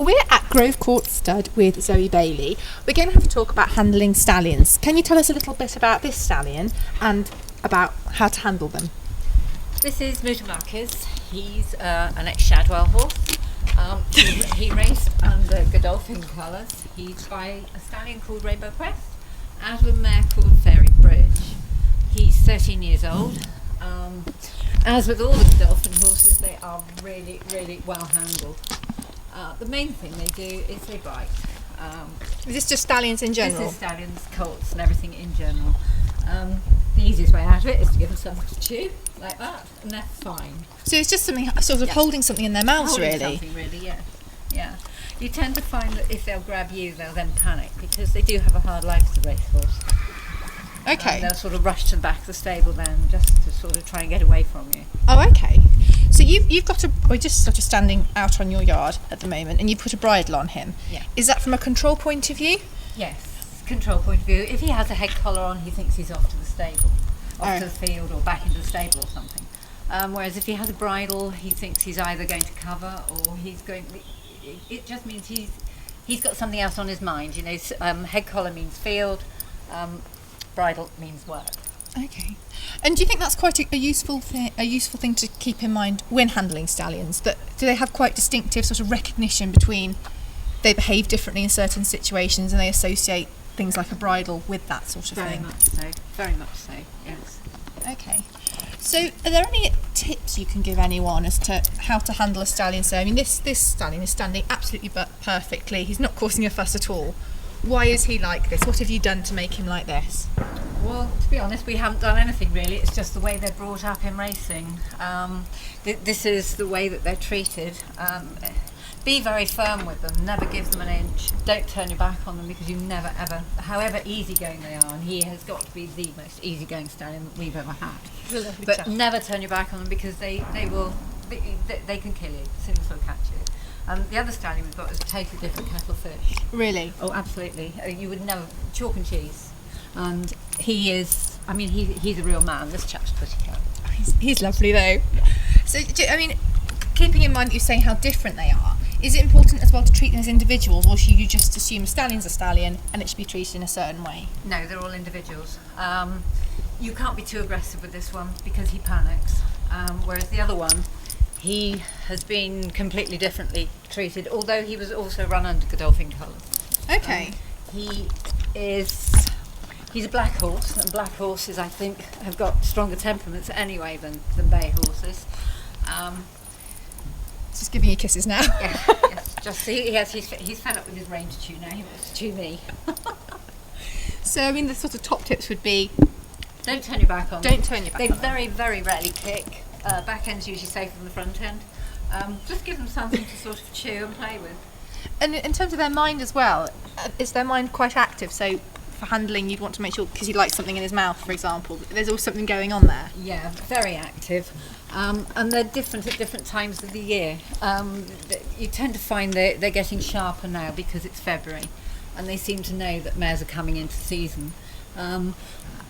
We're at Grove Court Stud with Zoe Bailey. We're going to have a talk about handling stallions. Can you tell us a little bit about this stallion and about how to handle them? This is Mutamakis. He's an ex-Shadwell horse. He raced under Godolphin colours. He's by a stallion called Rainbow Crest, out of a mare called Fairy Bridge. He's 13 years old. As with all the Godolphin horses, they are really, really well handled. The main thing they do is they bite. Is this just stallions in general? This is stallions, colts and everything in general. The easiest way out of it is to give them something to chew, like that, and they're fine. So it's just something, sort of holding something in their mouths, Holding really? Something really, yeah. You tend to find that if they'll grab you, they'll then panic, because they do have a hard life as a racehorse. Okay. They'll sort of rush to the back of the stable then, just to sort of try and get away from you. Oh, okay. So you've got we're just sort of standing out on your yard at the moment, and you put a bridle on him. Yeah. Is that from a control point of view? Yes, control point of view. If he has a head collar on, he thinks he's off to the stable, to the field or back into the stable or something. Whereas if he has a bridle, he thinks he's either going to cover or he's going. It just means he's got something else on his mind. You know, head collar means field, bridle means work. Okay. And do you think that's quite a useful thing to keep in mind when handling stallions? That do they have quite distinctive sort of recognition between they behave differently in certain situations and they associate things like a bridle with that sort of thing? Very much so, yes. Okay. So are there any tips you can give anyone as to how to handle a stallion? So I mean this stallion is standing absolutely perfectly. He's not causing a fuss at all. Why is he like this? What have you done to make him like this? Well, to be honest, we haven't done anything really. It's just the way they're brought up in racing. This is the way that they're treated. Be very firm with them. Never give them an inch. Don't turn your back on them, because you never ever, however easygoing they are, and he has got to be the most easygoing stallion that we've ever had. But never turn your back on them, because they can kill you as soon as they'll catch you. The other stallion we've got is a totally different kettle of fish. Really? Oh, absolutely. You would never, chalk and cheese. And he is, I mean, he's a real man. This chap's pretty cool. He's lovely though. So, I mean, keeping in mind that you're saying how different they are, is it important as well to treat them as individuals, or should you just assume a stallion's a stallion and it should be treated in a certain way? No, they're all individuals. You can't be too aggressive with this one because he panics. Whereas the other one, he has been completely differently treated, although he was also run under Godolphin colours. Okay. He's a black horse, and black horses, I think, have got stronger temperaments anyway than bay horses. Just giving you kisses now. Yes. He's fed up with his rein to chew now. He wants to chew me. So, I mean, the sort of top tips would be: don't turn your back on them. Don't turn your back. They very, very rarely kick. Back end's usually safer than the front end. Just give them something to sort of chew and play with. And in terms of their mind as well, is their mind quite active? So for handling, you'd want to make sure, because he likes something in his mouth, for example, there's always something going on there. Yeah, very active. And they're different at different times of the year. You tend to find they're getting sharper now because it's February, and they seem to know that mares are coming into season.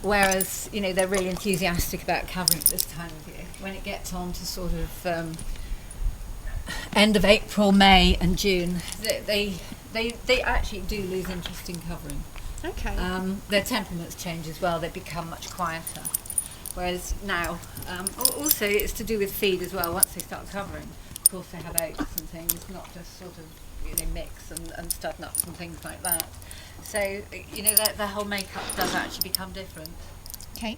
Whereas, you know, they're really enthusiastic about covering at this time of year. When it gets on to sort of end of April, May and June, they actually do lose interest in covering. Okay. Their temperaments change as well. They become much quieter. Whereas now, also it's to do with feed as well. Once they start covering, of course they have oats and things, not just sort of, you know, mix and stud nuts and things like that. So, you know, their whole makeup does actually become different. Okay.